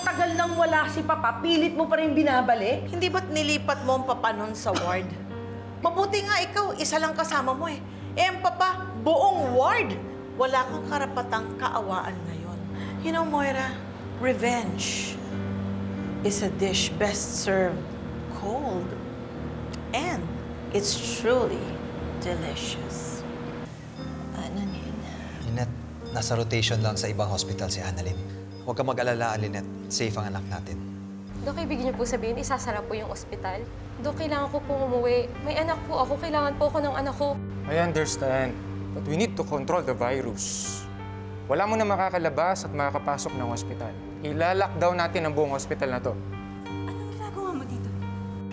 matagal nang wala si Papa, pilit mo pa rin binabalik? Hindi ba't nilipat mo ang Papa nun sa ward? Mabuti nga ikaw, isa lang kasama mo eh. Eh, ang Papa, buong ward. Wala kang karapatang kaawaan ngayon. You know, Moira, revenge is a dish best served cold. And it's truly delicious. Annalyn. Lynette, nasa rotation lang sa ibang hospital si Annalyn. Huwag ka mag-alala, Lynette. Safe ang anak natin. Dok, ibig niyo po sabihin, isasara po yung ospital? Dok, kailangan ko pong umuwi. May anak po ako. Kailangan po ako ng anak ko. I understand. But we need to control the virus. Wala mo na makakalabas at makakapasok ng ospital. Ila-lockdown natin ang buong ospital na to. Anong ginagawa mo dito?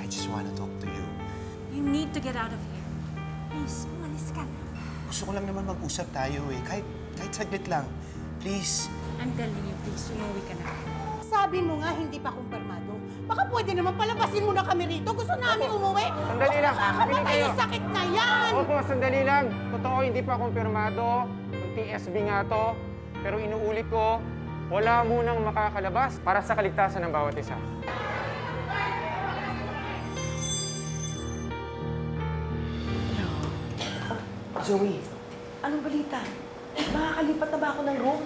I just wanna talk to you. You need to get out of here. Please, umalis ka na. Gusto ko lang naman mag-usap tayo eh. Kahit saglit lang. Please. I'm telling you, please, umuwi ka na. Sabi mo nga, hindi pa kumpirmado. Baka pwede naman palabasin mo na kami rito. Gusto namin umuwi. Sandali lang. Nakakamatay yung sakit na yan! Opo, sandali lang. Totoo, hindi pa kumpirmado. Ang TSB nga to. Pero inuulit ko, wala munang makakalabas para sa kaligtasan ng bawat isa. Zoe, anong balita? Makakalipat na ba ako ng room?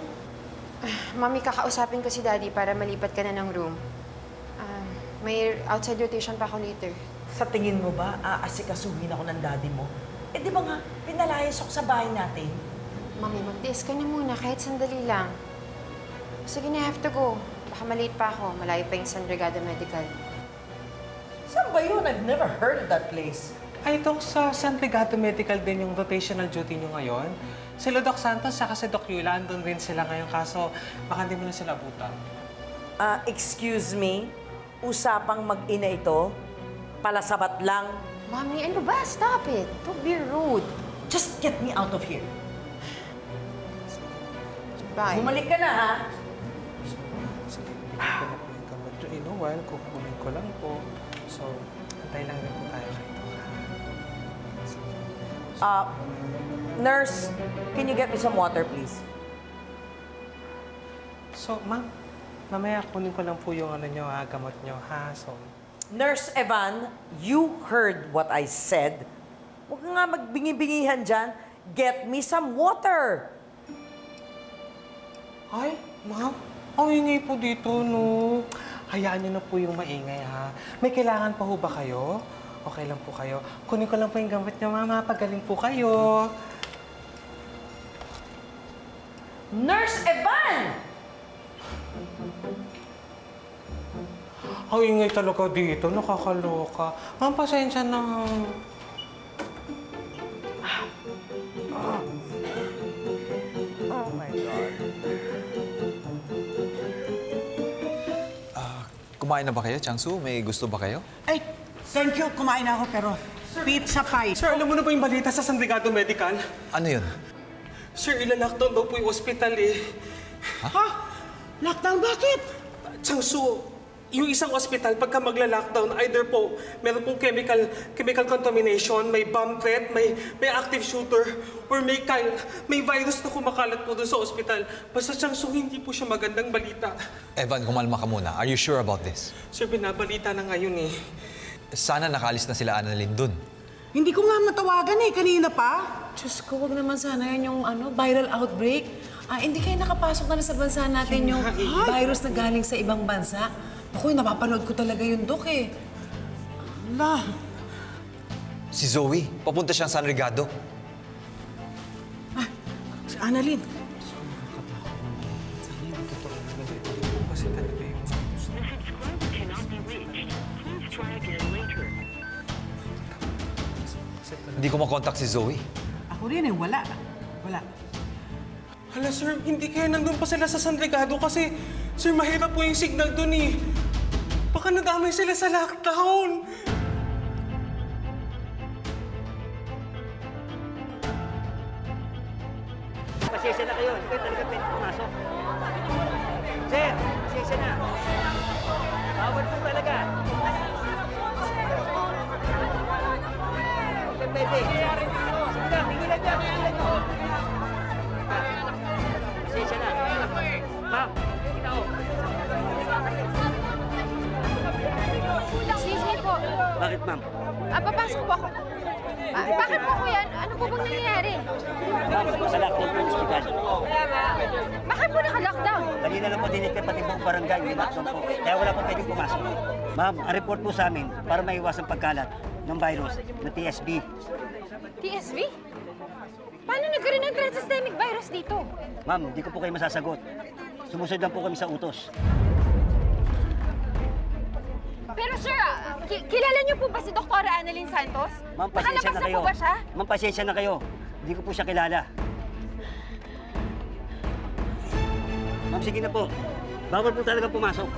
Mami, kakausapin ko si Daddy para malipat ka na ng room. May outside rotation pa ako later. Sa tingin mo ba, aasikasuhin ako ng daddy mo? Eh, di ba nga, pinalayas ako sa bahay natin? Mami, mag-tiis ka na muna kahit sandali lang. Sige na, I have to go. Baka malate pa ako. Malayo pa yung San Brigada Medical. Saan ba yun? I've never heard of that place. Ay, Doc, sa San Brigado Medical din yung rotational duty nyo ngayon. Sila Doc Santos saka si Doc Yula, andun rin sila ngayon. Kaso, baka hindi mo na sila abutan. Excuse me? Usapang mag-ina ito? Palasabat lang? Mami, ano ba? Stop it. Don't be rude. Just get me out of here. Bye. Bumalik ka na, ha? Sige, bigyan ko na po yung gamot nyo. In a while, kukunin ko lang po. So, antay lang rin po tayo kayo. Nurse, can you get me some water, please? So, ma'am, mamaya kunin ko lang po yung gamot nyo, ha? So, Nurse Evan, you heard what I said. Huwag ka nga magbingi-bingihan dyan. Get me some water. ay, ma'am, ang ingay po dito, no? Hayaan nyo na po yung maingay, ha? May kailangan pa ho ba kayo? Okay lang po kayo. Kunin ko lang po yung gamot nyo, mama. Pagaling po kayo. Nurse Evan! Ang ingay talaga dito. Nakakaloka. Ma'am, pasensya na. Oh my God. Kumain na ba kayo, Changsu? May gusto ba kayo? Ay, thank you. Kumain ako, pero pizza pie. Sir, alam mo na ba yung balita sa San Brigado Medical? Ano yun? Sir, ilalakdown daw po yung ospital, eh. Ha? Lockdown? Bakit? Changsu, yung isang ospital, pagka magla-lockdown, either po, meron pong chemical contamination, may bomb threat, may active shooter, or may virus na kumakalat po doon sa ospital. Basta Changsu, hindi po siya magandang balita. Evan, kumalma ka muna. Are you sure about this? Sir, binabalita na ngayon, eh. Sana nakaalis na sila Annalyn dun. Hindi ko nga matawagan eh. Kanina pa. Diyos ko, wag naman sana yan yung viral outbreak. Hindi kayo nakapasok na sa bansa natin yung virus na galing sa ibang bansa. Ako, napapanood ko talaga yung Dok eh. La. Si Zoe, papunta siyang San Brigado. Si Annalyn. Kasi talaga yung... Hindi ko makontak si Zoe. Ako rin eh. Wala. Wala. Hala, sir, hindi kaya nandun pa sila sa San Brigado kasi, sir, mahirap po yung signal dun eh. Baka nadamay sila sa lockdown. Pasensya na kayo. Hindi kayo talaga pwede pumasok. Sir, pasensya na. Bawal po talaga. Okay, pwede. Sige na, tigilan niya, tigilan niyo. Pasensya na. Ma'am, kita ko. Bakit, ma'am? Papasok po ako. Bakit po, kuya? Ano po bang nangyayari? Ma'am, sa lockdown po yung hospital. Bakit po naka-lockdown? Kanina lang po dinig pati buong barangay, may lockdown po. Kaya wala pong pwedeng pumasok. Ma'am, ang report po sa amin para maiwasan pagkalat ng virus na TSB. TSV? Paano nagkaroon ng transystemic virus dito? Ma'am, hindi ko po kayo masasagot. Sumusunod lang po kami sa utos. Pero sir, kilala niyo po ba si Dr. Annalyn Santos? Ma'am, pasensya Nakalabas na kayo. po ba siya? Ma'am, pasensya na kayo. Hindi ko po siya kilala. Ma'am, sige na po. Bawal po talaga pumasok.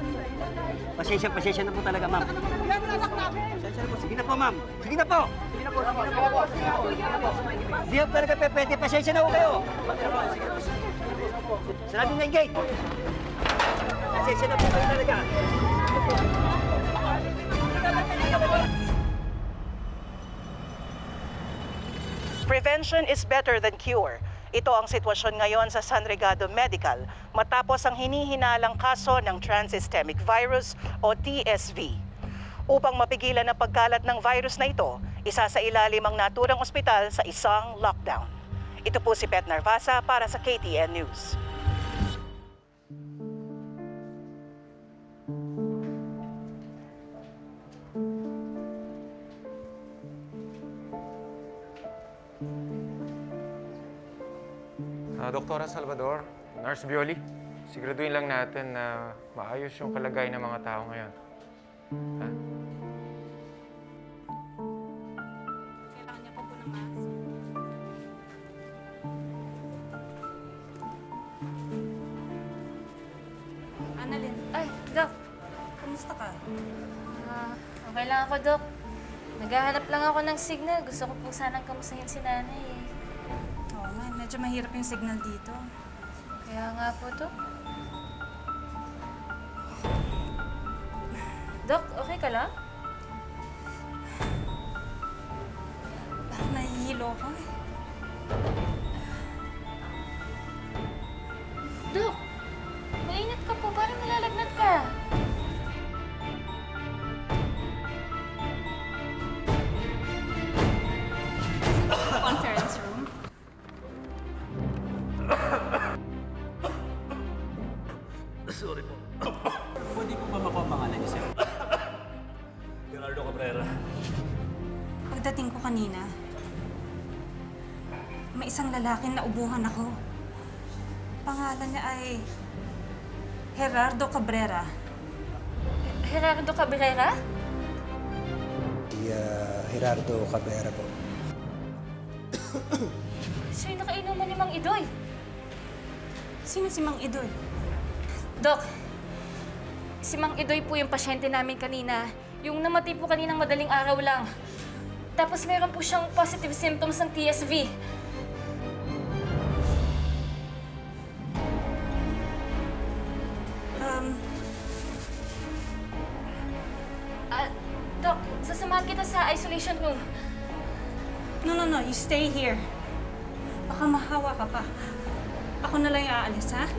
Pasensya na po talaga, ma'am. Pasensya na po. Sige na po, ma'am. Sige na po. Sige na po. Hindi po talaga pwede. Pasensya na po kayo. Sarado na yung gate. Pasensya na po kayo talaga. Prevention is better than cure. Ito ang sitwasyon ngayon sa San Regado Medical matapos ang hinihinalang kaso ng Transystemic Virus o TSV. Upang mapigilan ang pagkalat ng virus na ito, isa sa ilalim ang naturang ospital sa isang lockdown. Ito po si Pet Narvasa para sa KTN News. Doktora Salvador, Nurse Bioli, siguraduhin lang natin na maayos yung kalagayan ng mga tao ngayon. Ha? Kailangan niya po ng mask. Annalyn. Ay, Dok. Kamusta ka? Okay lang ako, Dok. Naghahanap lang ako ng signal. Gusto ko po sanang kamustahin si nanay eh. Oo nga, medyo mahirap yung signal dito. Kaya nga po, Dok. Dok, okay ka lang? Parang nahihilo ko eh. Dok, mainit ka po. Parang nalalagnat ka. Conference room. Sorry po. Pwede po ba makuha ang pangalan niyo, sir? Leonardo Cabrera. Pagdating ko kanina, may isang lalaking naubuhan ako. Pangalan niya ay Gerardo Cabrera. Gerardo Cabrera? Si Gerardo Cabrera po. Siya yung nakainuman ni Mang Idoy. Sino si Mang Idoy? Dok, si Mang Idoy po yung pasyente namin kanina. Yung namatay po kaninang madaling araw lang. Tapos meron po siyang positive symptoms ng TSV. Dok, sasamahan kita sa isolation room. No. You stay here. Baka mahawa ka pa. Ako na lang aalis, ha?